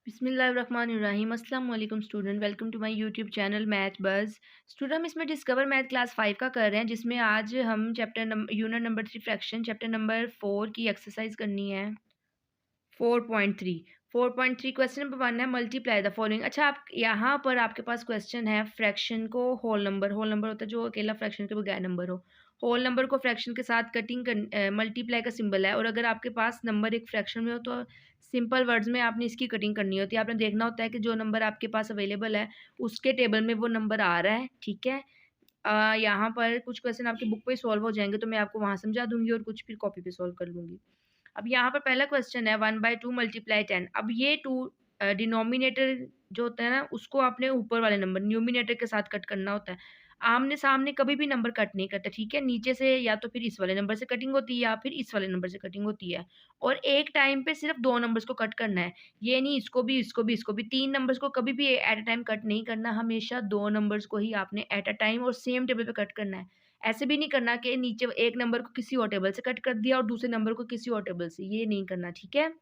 बिस्मिल्लाहिर्रहमानिर्रहीम अस्सलाम वालेकुम student, welcome to my YouTube channel Math Buzz. Student, हम इसमें डिस्कवर मैथ क्लास 5 का कर रहे हैं, जिसमें आज हम unit number 3 fraction chapter number 4 की एक्सरसाइज करनी है। 4.3 4.3 क्वेश्चन नंबर 1 है, मल्टीप्लाई द फॉलोइंग। अच्छा, आप यहाँ पर आपके पास क्वेश्चन है फ्रैक्शन को होल नंबर होता है जो अकेला फ्रैक्शन के बगैर नंबर हो। होल नंबर को फ्रैक्शन के साथ मल्टीप्लाई का सिंबल है, और अगर आपके पास नंबर एक फ्रैक्शन में हो तो सिंपल वर्ड्स में आपने इसकी कटिंग करनी होती है। आपने देखना होता है कि जो नंबर आपके पास अवेलेबल है उसके टेबल में वो नंबर आ रहा है। ठीक है, यहाँ पर कुछ क्वेश्चन आपकी बुक पे सॉल्व हो जाएंगे, तो मैं आपको वहाँ समझा दूंगी और कुछ फिर कॉपी पे सॉल्व कर लूँगी। अब यहाँ पर पहला क्वेश्चन है 1/2 मल्टीप्लाई 10। अब ये 2 डिनोमिनेटर जो होता है ना, उसको आपने ऊपर वाले नंबर न्यूमिनेटर के साथ कट करना होता है। आमने सामने कभी भी नंबर कट नहीं करते। ठीक है, नीचे से या तो फिर इस वाले नंबर से कटिंग होती है या फिर इस वाले नंबर से कटिंग होती है, और एक टाइम पे सिर्फ 2 नंबर्स को कट करना है। ये नहीं इसको भी इसको भी इसको भी 3 नंबर्स को कभी भी एट अ टाइम कट नहीं करना। हमेशा 2 नंबर्स को ही आपने एट अ टाइम और सेम टेबल पे कट करना है। ऐसे भी नहीं करना कि नीचे एक नंबर को किसी और टेबल से कट कर दिया और दूसरे नंबर को किसी और टेबल से, ये नहीं करना। ठीक है,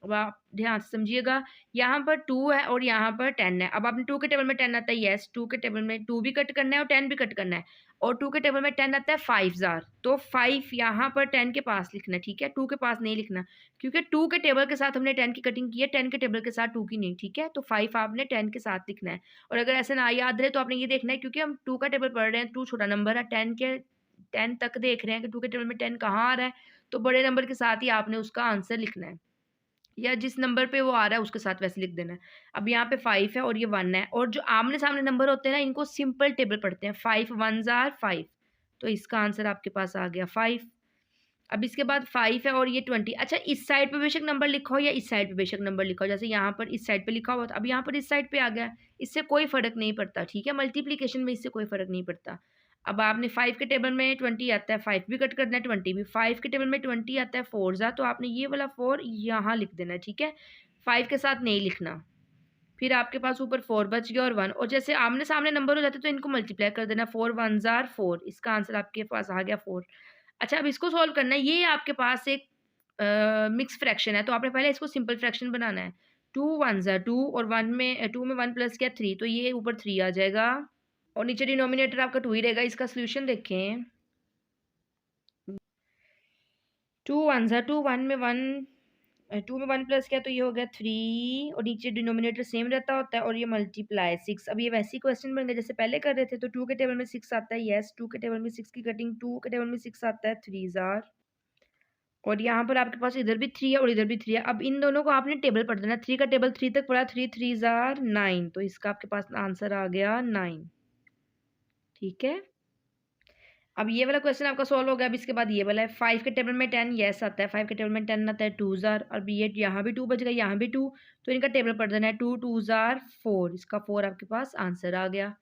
अब आप ध्यान से समझिएगा। यहाँ पर 2 है और यहाँ पर 10 है। अब आपने 2 के टेबल में 10 आता है, यस 2 के टेबल में 2 भी कट करना है और 10 भी कट करना है, और 2 के टेबल में 10 आता है 5,000, तो 5 यहाँ पर 10 के पास लिखना है। ठीक है, 2 के पास नहीं लिखना, क्योंकि 2 के टेबल के साथ हमने 10 की कटिंग की है, 10 के टेबल के साथ 2 की नहीं। ठीक है, तो 5 आपने 10 के साथ लिखना है। और अगर ऐसे ना याद रहे तो आपने ये देखना है, क्योंकि हम 2 का टेबल पढ़ रहे हैं, 2 छोटा नंबर है, 10 तक देख रहे हैं कि 2 के टेबल में 10 कहाँ आ रहा है, तो बड़े नंबर के साथ ही आपने उसका आंसर लिखना है, या जिस नंबर पे वो आ रहा है उसके साथ वैसे लिख देना है। अब यहाँ पे 5 है और ये 1 है, और जो आमने-सामने नंबर होते हैं ना, इनको सिंपल टेबल पढ़ते हैं। 5 1s आर 5, तो इसका आंसर आपके पास आ गया 5। अब इसके बाद 5 है और ये 20। अच्छा, इस साइड पे बेशक नंबर लिखा हो या इस साइड पे बेशक नंबर लिखा हो, जैसे यहाँ पर इस साइड पे लिखा हुआ था, अब यहाँ पर इस साइड पे आ गया, इससे कोई फ़र्क नहीं पड़ता। ठीक है, मल्टीप्लिकेशन में इससे कोई फ़र्क नहीं पड़ता। अब आपने 5 के टेबल में 20 आता है, 5 भी कट करना है, 20 भी। 5 के टेबल में 20 आता है 4 तो आपने ये वाला 4 यहाँ लिख देना है। ठीक है, 5 के साथ नहीं लिखना। फिर आपके पास ऊपर 4 बच गया और 1, और जैसे आमने-सामने नंबर हो जाते तो इनको मल्टीप्लाई कर देना। 4 1s आर 4, इसका आंसर आपके पास आ गया 4। अच्छा, अब इसको सॉल्व करना है। ये आपके पास एक मिक्स फ्रैक्शन है, तो आपने पहले इसको सिंपल फ्रैक्शन बनाना है। 2 1s आर 2, और 2 में 1 प्लस किया 3, तो ये ऊपर 3 आ जाएगा, और नीचे डिनोमिनेटर आपका 2 ही रहेगा। इसका सॉल्यूशन देखें। 2 1s आर 2, 1 में 1 2 में 1 प्लस किया तो ये हो गया 3, और नीचे डिनोमिनेटर सेम रहता होता है, और ये मल्टीप्लाई 6। अब ये वैसे ही क्वेश्चन बन गया जैसे पहले कर रहे थे। तो 2 के टेबल में 6 आता है, यस 2 के टेबल में 6 की कटिंग, 2 के टेबल में 6 आता है 3s आर, और यहाँ पर आपके पास इधर भी 3 है और इधर भी 3 है। अब इन दोनों को आपने टेबल पढ़ देना। 3 का टेबल 3 तक पढ़ा, 3 3s आर 9, तो इसका आपके पास आंसर आ गया 9। ठीक है, अब ये वाला क्वेश्चन आपका सॉल्व हो गया। अब इसके बाद ये वाला है, 5 के टेबल में 10 यस आता है, 5 के टेबल में 10 आता है 2s आर, और ये यहाँ भी 2 बच गया, यहाँ भी 2, तो इनका टेबल पढ़ देना है। 2 2s आर 4, इसका 4 आपके पास आंसर आ गया।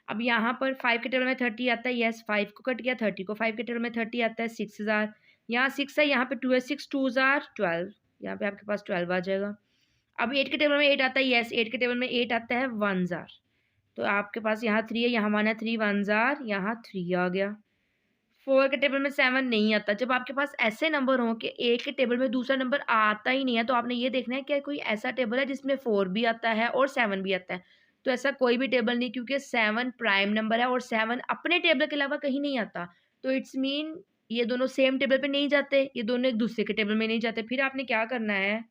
अब यहाँ पर 5 के टेबल में 30 आता है, यस 5 को कट किया 30 को, 5 के टेबल में 30 आता है 6s आर, यहाँ 6 है, यहाँ पे 2 है, 6 2s आर 12, यहाँ पे आपके पास 12 आ जाएगा। अब 8 के टेबल में 8 आता है, यस 8 के टेबल में 8 आता है 1s आर, तो आपके पास यहाँ 3 है, यहाँ माना 3 1s आर, यहाँ 3 आ गया। 4 के टेबल में 7 नहीं आता। जब आपके पास ऐसे नंबर हों कि एक के टेबल में दूसरा नंबर आता ही नहीं है, तो आपने ये देखना है कि कोई ऐसा टेबल है जिसमें 4 भी आता है और 7 भी आता है। तो ऐसा कोई भी टेबल नहीं, क्योंकि 7 प्राइम नंबर है और 7 अपने टेबल के अलावा कहीं नहीं आता। तो इट्स मीन ये दोनों सेम टेबल पे नहीं जाते, ये दोनों एक दूसरे के टेबल में नहीं जाते। फिर आपने क्या करना है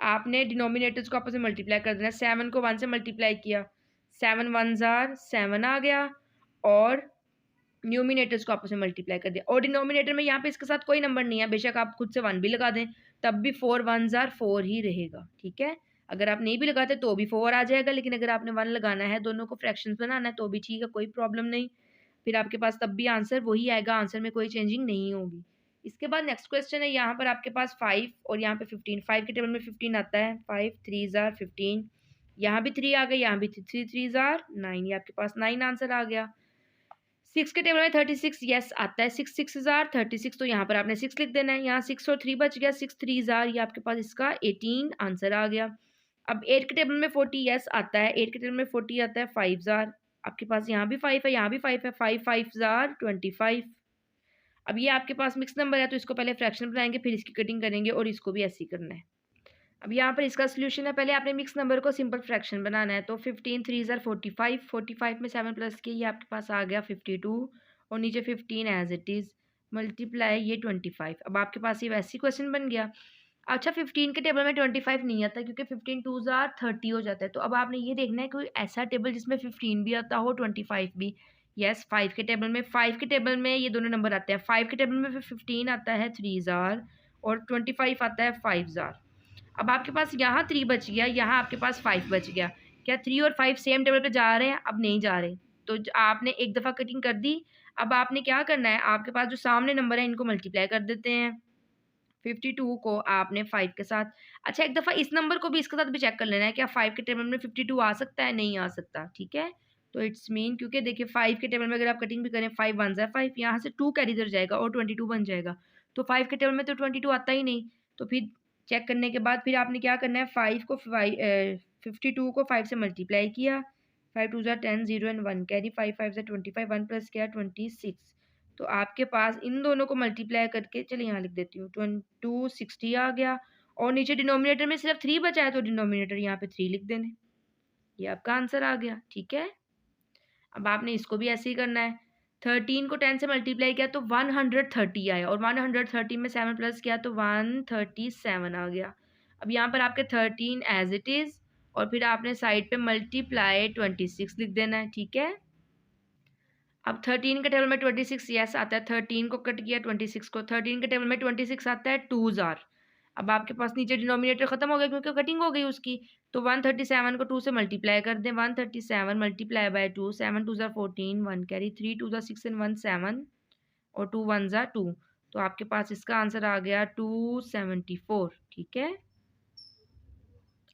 आपने डिनोमिनेटर्स को आपस में मल्टीप्लाई कर देना। 7 को 1 से मल्टीप्लाई किया, 7 1s आर 7 आ गया, और न्यूमिनेटर्स को आपस में मल्टीप्लाई कर दिया, और डिनोमिनेटर में यहाँ पे इसके साथ कोई नंबर नहीं है, बेशक आप खुद से 1 भी लगा दें तब भी 4 1s आर 4 ही रहेगा। ठीक है, अगर आप नहीं भी लगाते तो भी 4 आ जाएगा, लेकिन अगर आपने 1 लगाना है, दोनों को फ्रैक्शंस बनाना है, तो भी ठीक है, कोई प्रॉब्लम नहीं। फिर आपके पास तब भी आंसर वही आएगा, आंसर में कोई चेंजिंग नहीं होगी। इसके बाद नेक्स्ट क्वेश्चन है, यहाँ पर आपके पास 5 और यहाँ पे 15। 5 के टेबल में 15 आता है, 5 3s आर 15, यहाँ भी 3 आ गए, यहाँ भी 3 3s आर 9, ये आपके पास 9 आंसर आ गया। 6 के टेबल में 36 यस आता है, 6 6s आर 36, तो यहाँ पर आपने 6 लिख देना है। यहाँ 6 और 3 बच गया, 6 3s आर, ये आपके पास इसका 18 आंसर आ गया। अब 8 के टेबल में 40 यस आता है, 8 के टेबल में 40 आता है 5s आर, आपके पास यहाँ भी 5 है, यहाँ भी 5 है, 5 5s आर 25। अब ये आपके पास मिक्स नंबर है, तो इसको पहले फ्रैक्शन बनाएंगे, फिर इसकी कटिंग करेंगे, और इसको भी ऐसे ही करना है। अब यहाँ पर इसका सोल्यूशन है, पहले आपने मिक्स नंबर को सिंपल फ्रैक्शन बनाना है। तो 15 3 ज़र 45, 45 में 7 प्लस किए, ये आपके पास आ गया 52 और नीचे 15 एज इट इज़ मल्टीप्लाई ये 25। अब आपके पास ये वैसी क्वेश्चन बन गया। अच्छा 15 के टेबल में 25 नहीं आता क्योंकि 15 2 ज़ार 30 हो जाता है। तो अब आपने ये देखना है कोई ऐसा टेबल जिसमें 15 भी आता हो 25 भी। यस 5 के टेबल में, 5 के टेबल में ये दोनों नंबर आते हैं। 5 के टेबल में फिर 15 आता है 3 ज़ार और 25 आता है 5 ज़ार। अब आपके पास यहाँ 3 बच गया, यहाँ आपके पास 5 बच गया। क्या 3 और 5 सेम टेबल पे जा रहे हैं? अब नहीं जा रहे। तो आपने एक दफ़ा कटिंग कर दी। अब आपने क्या करना है, आपके पास जो सामने नंबर है इनको मल्टीप्लाई कर देते हैं। 52 को आपने 5 के साथ, अच्छा एक दफ़ा इस नंबर को भी इसके साथ भी चेक कर लेना है, क्या 5 के टेबल में 52 आ सकता है? नहीं आ सकता, ठीक है? तो इट्स मीन क्योंकि देखिए 5 के टेबल में अगर आप कटिंग भी करें 5 1 ज़ा 5, यहाँ से 2 कैरी इधर जाएगा और 22 बन जाएगा। तो 5 के टेबल में तो 22 आता ही नहीं। तो फिर चेक करने के बाद फिर आपने क्या करना है, 52 को 5 से मल्टीप्लाई किया। 5 2 ज़ा 10, 0 एंड 1 कैरी, 5 5 ज़ा 25, 1 प्लस क्या 26। तो आपके पास इन दोनों को मल्टीप्लाई करके, चलिए यहाँ लिख देती हूँ, 260 आ गया और नीचे डिनोमिनेटर में सिर्फ 3 बचा है तो डिनोमिनेटर यहाँ पे 3 लिख देने। ये आपका आंसर आ गया, ठीक है। अब आपने इसको भी ऐसे ही करना है। 13 को 10 से मल्टीप्लाई किया तो 130 आया और 130 में 7 प्लस किया तो 137 आ गया। अब यहाँ पर आपके 13 एज इट इज़ और फिर आपने साइड पे मल्टीप्लाई 26 लिख देना है, ठीक है। अब 13 के टेबल में 26 यस आता है, 13 को कट किया 26 को, 13 के टेबल में 26 आता है 2 ज़ार। अब आपके पास नीचे डिनोमिनेटर खत्म हो गया क्योंकि कटिंग हो गई उसकी। तो 137 को 2 से मल्टीप्लाई कर दें, 137 मल्टीप्लाई बाय 2, 7 2 ज़ार 14, 1 कैरी, 3 2 ज़ार 6 एंड 1 7 और 2 1 ज़ार 2। तो आपके पास इसका आंसर आ गया 274, ठीक है।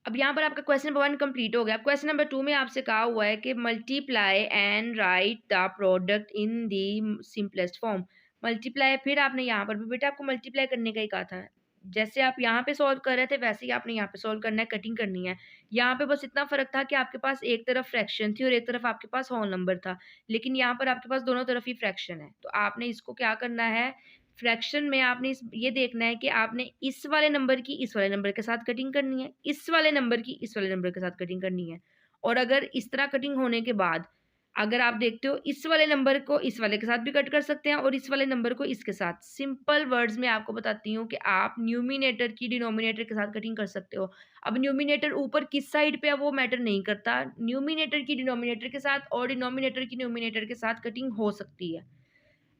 अब यहाँ पर आपका क्वेश्चन नंबर 1 कंप्लीट हो गया। अब क्वेश्चन नंबर 2 में आपसे कहा हुआ है कि multiply and right the product in the simplest form. Multiply, फिर आपने यहाँ पर भी बेटा आपको मल्टीप्लाई करने का ही कहा था। जैसे आप यहाँ पे सॉल्व कर रहे थे वैसे ही आपने यहाँ पे सॉल्व करना है, कटिंग करनी है। यहाँ पे बस इतना फ़र्क था कि आपके पास एक तरफ फ्रैक्शन थी और एक तरफ आपके पास होल नंबर था। लेकिन यहाँ पर आपके पास दोनों तरफ ही फ्रैक्शन है। तो आपने इसको क्या करना है, फ्रैक्शन में आपने ये देखना है कि आपने इस वाले नंबर की इस वाले नंबर के साथ कटिंग करनी है, इस वाले नंबर की इस वाले नंबर के साथ कटिंग करनी है। और अगर इस तरह कटिंग होने के बाद अगर आप देखते हो इस वाले नंबर को इस वाले के साथ भी कट कर सकते हैं और इस वाले नंबर को इसके साथ। सिंपल वर्ड्स में आपको बताती हूँ कि आप न्यूमिनेटर की डिनोमिनेटर के साथ कटिंग कर सकते हो। अब न्यूमिनेटर ऊपर किस साइड पे है वो मैटर नहीं करता, न्यूमिनेटर की डिनोमिनेटर के साथ और डिनोमिनेटर की न्यूमिनेटर के साथ कटिंग हो सकती है।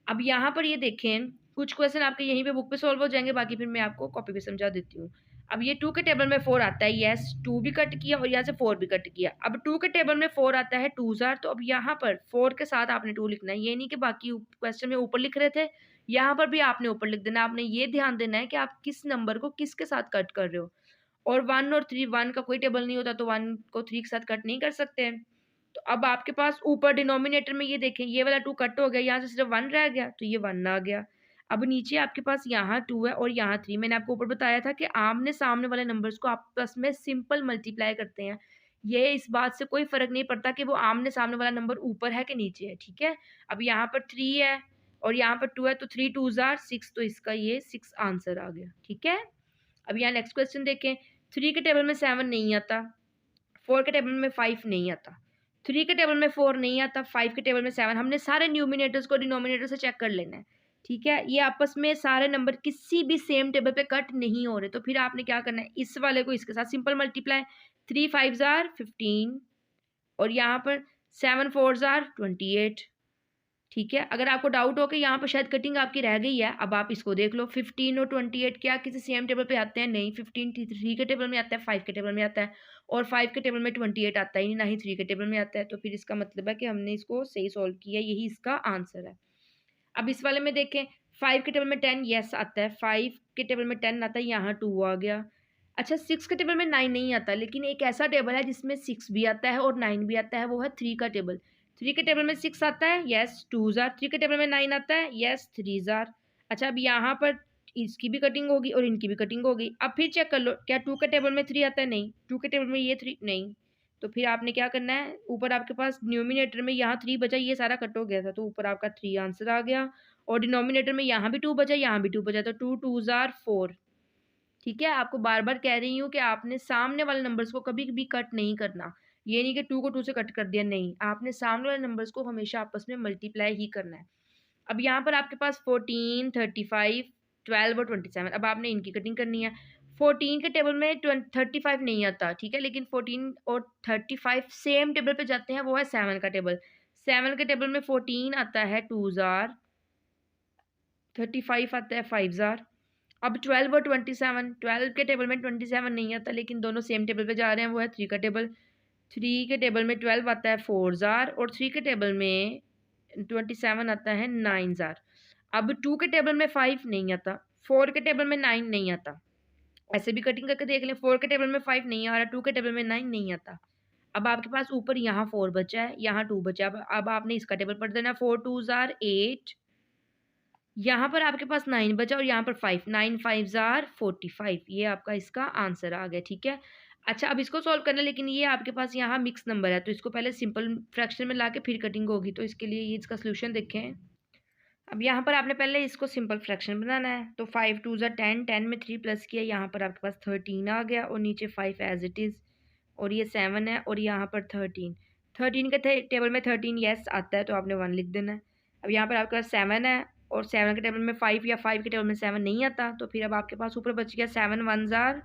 अब यहाँ पर ये देखें, कुछ क्वेश्चन आपके यहीं पे बुक पे सॉल्व हो जाएंगे, बाकी फिर मैं आपको कॉपी पे समझा देती हूँ। अब ये 2 के टेबल में 4 आता है, यस 2 भी कट किया और यहाँ से 4 भी कट किया। अब 2 के टेबल में 4 आता है 2 ज़ार, तो अब यहाँ पर 4 के साथ आपने 2 लिखना है। ये नहीं कि बाकी क्वेश्चन में ऊपर लिख रहे थे, यहाँ पर भी आपने ऊपर लिख देना। आपने ये ध्यान देना है कि आप किस नंबर को किसके साथ कट कर रहे हो। और 1 और 3, 1 का कोई टेबल नहीं होता तो 1 को 3 के साथ कट नहीं कर सकते हैं। तो अब आपके पास ऊपर डिनोमिनेटर में ये देखें, ये वाला 2 कट हो गया, यहाँ से सिर्फ 1 रह गया तो ये 1 आ गया। अब नीचे आपके पास यहाँ 2 है और यहाँ 3। मैंने आपको ऊपर बताया था कि आमने सामने वाले नंबर्स को आपस में सिंपल मल्टीप्लाई करते हैं। ये इस बात से कोई फ़र्क नहीं पड़ता कि वो आमने सामने वाला नंबर ऊपर है कि नीचे है, ठीक है। अब यहाँ पर 3 है और यहाँ पर 2 है तो 3 2 ज़ार 6, तो इसका ये 6 आंसर आ गया, ठीक है। अब यहाँ नेक्स्ट क्वेश्चन देखें, 3 के टेबल में 7 नहीं आता, 4 के टेबल में 5 नहीं आता, 3 के टेबल में 4 नहीं आता, 5 के टेबल में 7। हमने सारे न्यूमिनेटर्स को डिनोमिनेटर से चेक कर लेना है, ठीक है। ये आपस में सारे नंबर किसी भी सेम टेबल पे कट नहीं हो रहे, तो फिर आपने क्या करना है, इस वाले को इसके साथ सिंपल मल्टीप्लाई, 3 5 ज़ार 15 और यहाँ पर 7 4 ज़ार 28, ठीक है। अगर आपको डाउट हो कि यहाँ पर शायद कटिंग आपकी रह गई है, अब आप इसको देख लो, 15 और 28 क्या किसी सेम टेबल पे आते हैं? नहीं, 15 3 के टेबल में आता है, 5 के टेबल में आता है और 5 के टेबल में 28 आता ही नहीं, ना ही 3 के टेबल में आता है। तो फिर इसका मतलब है कि हमने इसको सही सॉल्व किया, यही इसका आंसर है। अब इस वाले में देखें, 5 के टेबल में 10 यस आता है, 5 के टेबल में 10 आता है, यहाँ 2 आ गया। अच्छा 6 के टेबल में 9 नहीं आता, लेकिन एक ऐसा टेबल है जिसमें 6 भी आता है और 9 भी आता है, वो है 3 का टेबल। 3 के टेबल में 6 आता है, यस 2 ज़ार, 3 के टेबल में 9 आता है, यस 3 ज़ार। अच्छा अब यहाँ पर इसकी भी कटिंग होगी और इनकी भी कटिंग होगी। अब फिर चेक कर लो, क्या 2 के टेबल में 3 आता है? नहीं। 2 के टेबल में ये 3 नहीं। तो फिर आपने क्या करना है, ऊपर आपके पास न्यूमिनेटर में यहाँ 3 बचा, ये सारा कट हो गया था तो ऊपर आपका 3 आंसर आ गया और डिनोमिनेटर में यहाँ भी 2 बचा, यहाँ भी 2 बचा, तो 2 2 ज़ार 4, ठीक है, आपको बार बार कह रही हूँ कि आपने सामने वाले नंबर्स को कभी भी कट नहीं करना। ये नहीं कि 2 को 2 से कट कर दिया, नहीं, आपने सामने वाले नंबर्स को हमेशा आपस में मल्टीप्लाई ही करना है। अब यहाँ पर आपके पास 14, 35, 12 और 27, अब आपने इनकी कटिंग करनी है। 14 के टेबल में 35 नहीं आता, ठीक है, लेकिन 14 और 35 सेम टेबल पे जाते हैं, वो है 7 का टेबल। 7 के टेबल में 14 आता है 2 जार, 35 आता है 5 जार। अब 12 और 27, 12 के टेबल में 27 नहीं आता, लेकिन दोनों सेम टेबल पे जा रहे हैं, वो है 3 का टेबल। 3 के टेबल में 12 आता है 4 जार, और 3 के टेबल में 27 आता है 9 जार। अब 2 के टेबल में 5 नहीं आता, 4 के टेबल में 9 नहीं आता। ऐसे भी कटिंग करके देख लें, 4 के टेबल में 5 नहीं आ रहा, 2 के टेबल में 9 नहीं आता। अब आपके पास ऊपर यहाँ 4 बचा है, यहाँ 2 बचा है। अब आपने इसका टेबल पढ़ देना, 4 2 जार 8, यहाँ पर आपके पास 9 बचा और यहाँ पर 5, 9 5 जार 45। ये आपका इसका आंसर आ गया, ठीक है। अच्छा, अब इसको सॉल्व करना, लेकिन ये आपके पास यहाँ मिक्स नंबर है, तो इसको पहले सिंपल फ्रैक्शन में ला के फिर कटिंग होगी, तो इसके लिए ये इसका सोल्यूशन देखें। अब यहाँ पर आपने पहले इसको सिंपल फ्रैक्शन बनाना है, तो 5 2 ज़ा 10, 10 में 3 प्लस किया, यहाँ पर आपके पास 13 आ गया, और नीचे 5 एज इट इज़, और ये 7 है, और यहाँ पर 13, 13 के टेबल में 13 यस आता है, तो आपने 1 लिख देना है। अब यहाँ पर आपके पास 7 है, और 7 के टेबल में 5 या 5 के टेबल में 7 नहीं आता, तो फिर अब आपके पास ऊपर बच गया 7 1 ज़ार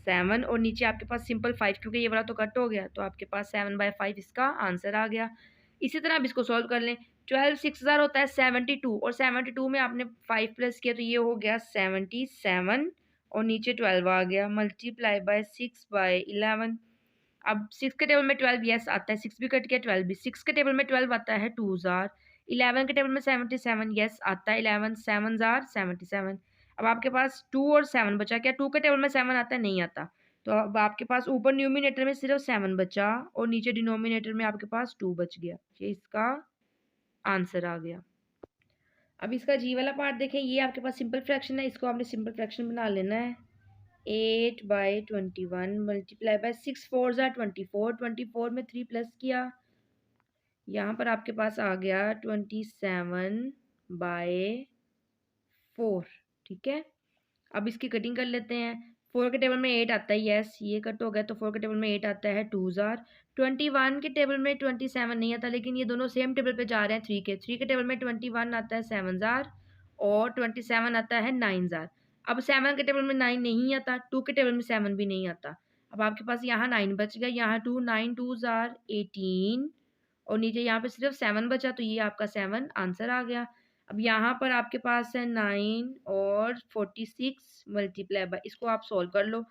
7, और नीचे आपके पास सिंपल 5, क्योंकि ये वाला तो कट हो गया, तो आपके पास 7/5 इसका आंसर आ गया। इसी तरह आप इसको सॉल्व कर लें। 12 6 ज़ार होता है 72, और 72 में आपने 5 प्लस किया, तो ये हो गया 77, और नीचे 12 आ गया, मल्टीप्लाई बाय 6/11। अब 6 के टेबल में 12 यस आता है, 6 भी कट गया, 12 भी। 6 के टेबल में 12 आता है 2 ज़ार। 11 के टेबल में 77 यस आता है, 11 7 ज़ार 77। अब आपके पास 2 और 7 बचा, क्या 2 के टेबल में 7 आता है? नहीं आता। तो अब आपके पास ऊपर न्यूमिनेटर में सिर्फ 7 बचा, और नीचे डिनोमिनेटर में आपके पास 2 बच गया। ये इसका आंसर आ गया। अब इसका जी वाला पार्ट देखें, ये आपके पास सिंपल फ्रैक्शन है, इसको आपने सिंपल फ्रैक्शन बना लेना है। 8/21 मल्टीप्लाई बाय 6 4 ज़ार 24, 24 में 3 प्लस किया, यहाँ पर आपके पास आ गया 27/4, ठीक है। अब इसकी कटिंग कर लेते हैं। 4 के टेबल में 8 आता है, यस ये कट हो गया, तो 4 के टेबल में 8 आता है 2 ज़ार। 21 के टेबल में 27 नहीं आता, लेकिन ये दोनों सेम टेबल पे जा रहे हैं 3 के टेबल में 21 आता है 7 ज़ार, और 27 आता है 9 ज़ार। अब 7 के टेबल में 9 नहीं आता, 2 के टेबल में 7 भी नहीं आता। अब आपके पास यहाँ 9 बच गया, यहाँ 2, 9 2 ज़ार 18, और नीचे यहाँ पे सिर्फ 7 बचा, तो ये आपका 7 आंसर आ गया। अब यहाँ पर आपके पास है 9 और 46 मल्टीप्लाई बाय, इसको आप सॉल्व कर लो।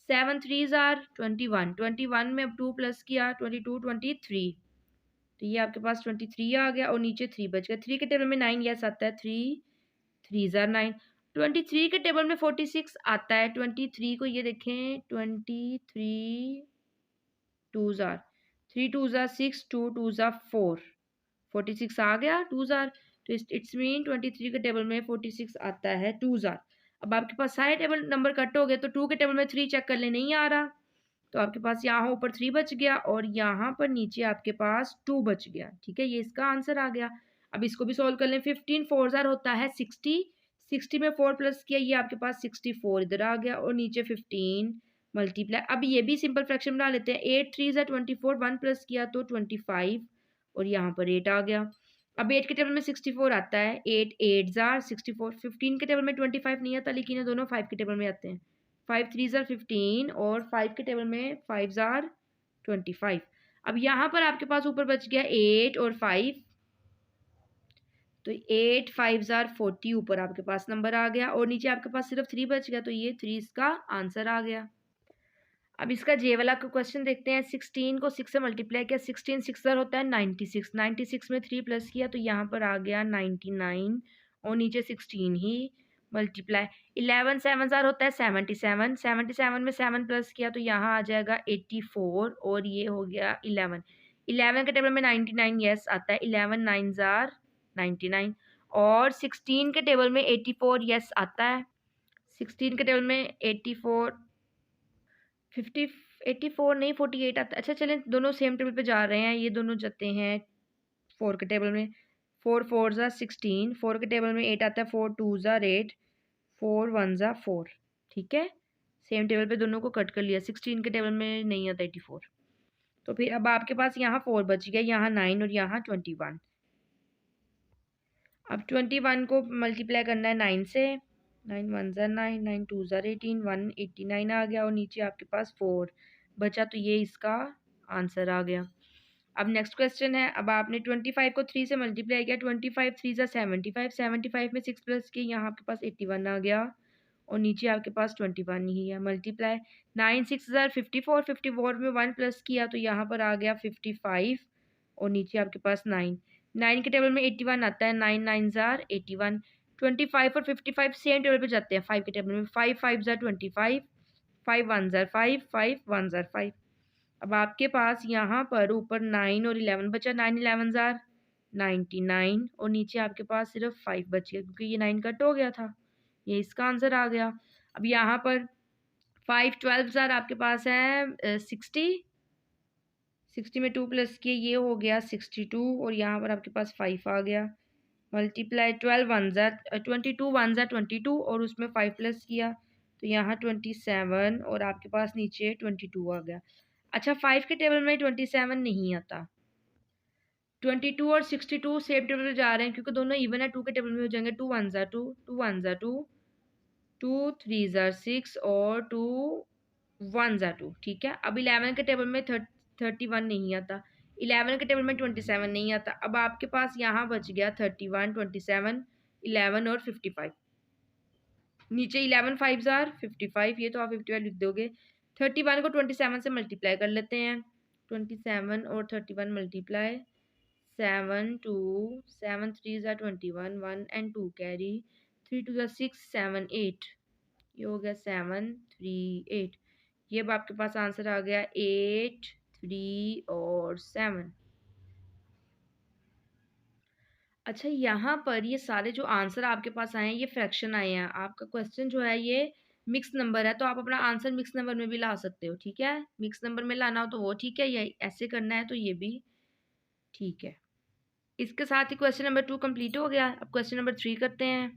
7 3 ज़ार 21, 21 में अब 2 प्लस किया, 22 23, तो ये आपके पास 23 आ गया, और नीचे 3 बच गया। 3 के टेबल में 9 यस आता है, 3 3 ज़ार 9। 23 के टेबल में 46 आता है, 23 को ये देखें, 23 2 ज़ार 3 2 ज़ार 6, 2 2 ज़ार 4, 46 आ गया 2 ज़ार, तो इट्स मीन 23 के टेबल में 46 आता है 2 ज़ार। अब आपके पास सारे टेबल नंबर कट हो गए, तो 2 के टेबल में 3 चेक कर ले, नहीं आ रहा, तो आपके पास यहाँ ऊपर 3 बच गया, और यहाँ पर नीचे आपके पास 2 बच गया, ठीक है, ये इसका आंसर आ गया। अब इसको भी सॉल्व कर लें। 15 4 ज़ार होता है 60, 60 में 4 प्लस किया, ये आपके पास 64 इधर आ गया, और नीचे 15 मल्टीप्लाई, अब ये भी सिंपल फ्रैक्शन बना लेते हैं। 8 3 ज़ार 24, 1 प्लस किया तो 25, और यहाँ पर 8 आ गया। अब 8 के टेबल में 64 आता है, 8 8 ज़ार 64। 15 के टेबल में 25 नहीं आता, लेकिन ये दोनों 5 के टेबल में आते हैं। 5 3 ज़ार 15, और 5 के टेबल में 5 ज़ार 25। अब यहाँ पर आपके पास ऊपर बच गया 8 और 5, तो 8 5 ज़ार 40 ऊपर आपके पास नंबर आ गया, और नीचे आपके पास सिर्फ 3 बच गया, तो ये 3 इसका आंसर आ गया। अब इसका जे वाला का क्वेश्चन देखते हैं। 16 को 6 से मल्टीप्लाई किया, 16 6 ज़ार होता है 96, 96 में 3 प्लस किया, तो यहाँ पर आ गया 99, और नीचे 16 ही मल्टीप्लाई। 11 7 ज़ार होता है 77, 77 में 7 प्लस किया, तो यहाँ आ जाएगा 84, और ये हो गया 11। 11 के टेबल में 99 यस आता है, 11 9 ज़ार 99, और 16 के टेबल में 84 यस आता है। 16 के टेबल में 84 50 84 नहीं 48 आता है। अच्छा चलें, दोनों सेम टेबल पे जा रहे हैं, ये दोनों जाते हैं 4 के टेबल में। 4 4 ज़ा 16, 4 के टेबल में 8 आता है, 4 2 ज़ा 8, 4 1 ज़ा 4, ठीक है, सेम टेबल पे दोनों को कट कर लिया। 16 के टेबल में नहीं आता 84। तो फिर अब आपके पास यहाँ 4 बच गया, यहाँ 9 और यहाँ 21। अब 21 को मल्टीप्लाई करना है 9 से। 9 1 ज़ा 9, 9 2 ज़ा 18, 189 आ गया और नीचे आपके पास 4 बचा, तो ये इसका आंसर आ गया। अब नेक्स्ट क्वेश्चन है, अब आपने 25 को 3 से मल्टीप्लाई किया। 25 3 ज़ा 75, 75 में 6 प्लस किए, यहाँ आपके पास 81 आ गया और नीचे आपके पास 21 ही है। मल्टीप्लाई 9 6 ज़ा 54, 54 में 1 प्लस किया तो यहाँ पर आ गया 55 और नीचे आपके पास 9। 9 के टेबल में 81 आता है, 9 9 ज़ार 81। 25 और 55 सेम टेबल पे जाते हैं 5 के टेबल में। 5 5 ज़ार 25, 5 1 ज़ार 5, 5 1 ज़ार 5। अब आपके पास यहाँ पर ऊपर 9 और 11 बचा। 9 11 ज़ार 99 और नीचे आपके पास सिर्फ 5 बच गया क्योंकि ये 9 कट हो गया था। ये इसका आंसर आ गया। अब यहाँ पर 5 12 ज़ार आपके पास है 60। 60 में 2 प्लस किए, ये हो गया 62 और यहाँ पर आपके पास 5 आ गया। मल्टीप्लाई 12 1 ज़ा 22 1 ज़ा 22 और उसमें 5 प्लस किया तो यहाँ 27 और आपके पास नीचे 22 आ गया। अच्छा, 5 के टेबल में 27 नहीं आता। 22 और 62 सेम टेबल में जा रहे हैं क्योंकि दोनों इवन है। 2 के टेबल में हो जाएंगे। 2 1 ज़ा 2, 2 1 ज़ा 2, 2 3 ज़ा 6 और 2 1 ज़ा 2। ठीक है, अब 11 के टेबल में 31 नहीं आता। 11 के टेबल में 27 नहीं आता। अब आपके पास यहाँ बच गया 31 27 11 और 55। नीचे 11 5 ज़ार 55, ये तो आप 55 लिख दोगे। 31 को 27 से मल्टीप्लाई कर लेते हैं। 27 और 31 मल्टीप्लाई 7 2 7 3 ज़ार 21, 1 एंड 2 कैरी, 3 2 ज़ार 6 7 8, ये हो गया 7 3 8। ये अब आपके पास आंसर आ गया 8 3 और 7। अच्छा, यहाँ पर ये सारे जो आंसर आपके पास आए हैं ये फ्रैक्शन आए हैं। आपका क्वेश्चन जो है ये मिक्स नंबर है, तो आप अपना आंसर मिक्स नंबर में भी ला सकते हो। ठीक है, मिक्स नंबर में लाना हो तो वो ठीक है, या ऐसे करना है तो ये भी ठीक है। इसके साथ ही क्वेश्चन नंबर 2 कंप्लीट हो गया। अब क्वेश्चन नंबर 3 करते हैं।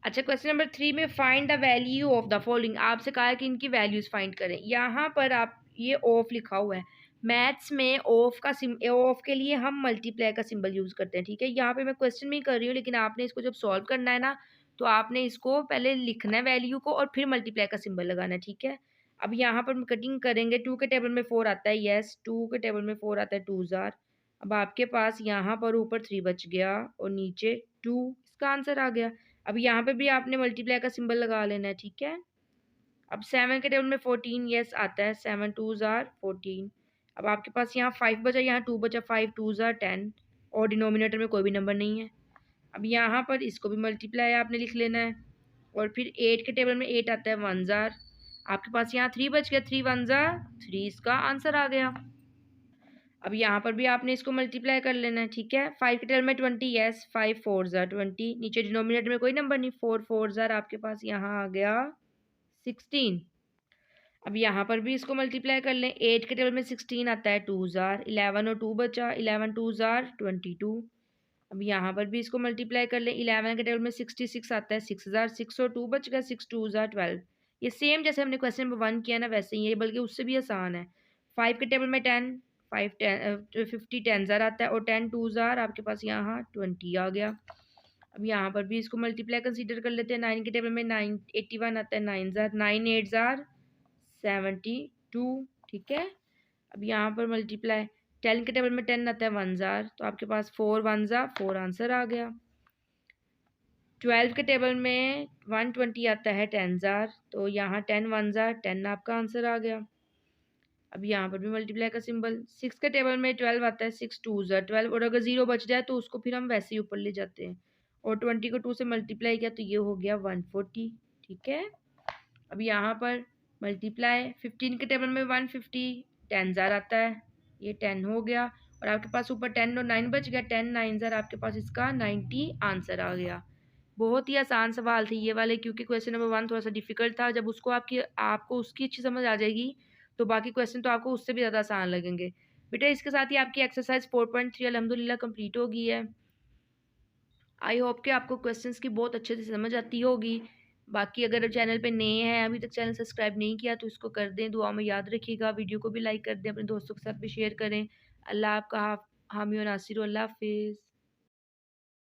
अच्छा, क्वेश्चन नंबर 3 में find the value of the following, आपसे कहा है कि इनकी वैल्यूज फाइंड करें। यहाँ पर आप ये ऑफ लिखा हुआ है। मैथ्स में ऑफ का ऑफ के लिए हम मल्टीप्लाई का सिंबल यूज करते हैं। ठीक है, यहाँ पे मैं क्वेश्चन में ही कर रही हूँ, लेकिन आपने इसको जब सॉल्व करना है ना तो आपने इसको पहले लिखना है वैल्यू को और फिर मल्टीप्लाई का सिंबल लगाना है। ठीक है, अब यहाँ पर कटिंग करेंगे। 2 के टेबल में 4 आता है, यस 2 के टेबल में 4 आता है 2 ज़ार। अब आपके पास यहाँ पर ऊपर 3 बच गया और नीचे 2, इसका आंसर आ गया। अब यहाँ पे भी आपने मल्टीप्लाई का सिंबल लगा लेना है। ठीक है, अब 7 के टेबल में 14, यस आता है, 7 2 ज़ार 14। अब आपके पास यहाँ 5 बचा, यहाँ 2 बचा, 5 2 ज़ार 10 और डिनोमिनेटर में कोई भी नंबर नहीं है। अब यहाँ पर इसको भी मल्टीप्लाई आपने लिख लेना है और फिर 8 के टेबल में 8 आता है 1 ज़ार। आपके पास यहाँ 3 बच गया, 3 1 ज़ार 3, इसका आंसर आ गया। अब यहाँ पर भी आपने इसको मल्टीप्लाई कर लेना है। ठीक है, 5 के टेबल में 20, यस 5 4 ज़ार 20, नीचे डिनोमिनेटर में कोई नंबर नहीं, 4 4 ज़ार आपके पास यहाँ आ गया 16। अब यहाँ पर भी इसको मल्टीप्लाई कर लें। 8 के टेबल में 16 आता है 2 ज़ार, 11 और 2 बचा, 11 2 ज़ार 22। अब यहाँ पर भी इसको मल्टीप्लाई कर लें। 11 के टेबल में 66 आता है, 6 ज़ार 6 और 2 बच गया, 6 2 ज़ार 12। ये सेम जैसे हमने क्वेश्चन नंबर 1 किया ना वैसे ही है, बल्कि उससे भी आसान है। 5 के टेबल में 10 5 10 50 10 ज़ार आता है और 10 2 ज़ार आपके पास यहाँ 20 आ गया। अब यहाँ पर भी इसको मल्टीप्लाई कंसीडर कर लेते हैं। 9 के टेबल में 9 81 आता है, 9 ज़ार 9 8 ज़ार 72। ठीक है, अब यहाँ पर मल्टीप्लाई 10 के टेबल में 10 आता है 1 ज़ार, तो आपके पास 4 1 ज़ार 4 आंसर आ गया। 12 के टेबल में 120 आता है 10 ज़ार, तो यहाँ 10 1 ज़ार 10 आपका आंसर आ गया। अब यहाँ पर भी मल्टीप्लाई का सिंबल। 6 के टेबल में 12 आता है, 6 2 ज़ार 12 और अगर 0 बच जाए तो उसको फिर हम वैसे ही ऊपर ले जाते हैं और 20 को 2 से मल्टीप्लाई किया तो ये हो गया 140। ठीक है, अब यहाँ पर मल्टीप्लाई 15 के टेबल में 150 10 ज़ार आता है, ये 10 हो गया और आपके पास ऊपर 10 और 9 बच गया, 10 9 ज़ार आपके पास इसका 90 आंसर आ गया। बहुत ही आसान सवाल थे ये वाले, क्योंकि क्वेश्चन नंबर 1 थोड़ा सा डिफिकल्ट था। जब उसको आपको उसकी अच्छी समझ आ जाएगी तो बाकी क्वेश्चन तो आपको उससे भी ज़्यादा आसान लगेंगे। बेटा इसके साथ ही आपकी एक्सरसाइज 4.3 अल्हम्दुलिल्लाह कंप्लीट हो गई है। आई होप कि आपको क्वेश्चंस की बहुत अच्छे से समझ आती होगी। बाकी अगर चैनल पे नए हैं, अभी तक चैनल सब्सक्राइब नहीं किया तो इसको कर दें, दुआ में याद रखिएगा। वीडियो को भी लाइक कर दें, अपने दोस्तों के साथ भी शेयर करें। अल्लाह आपका हामी और नासिर, अल्लाह हाफिज़।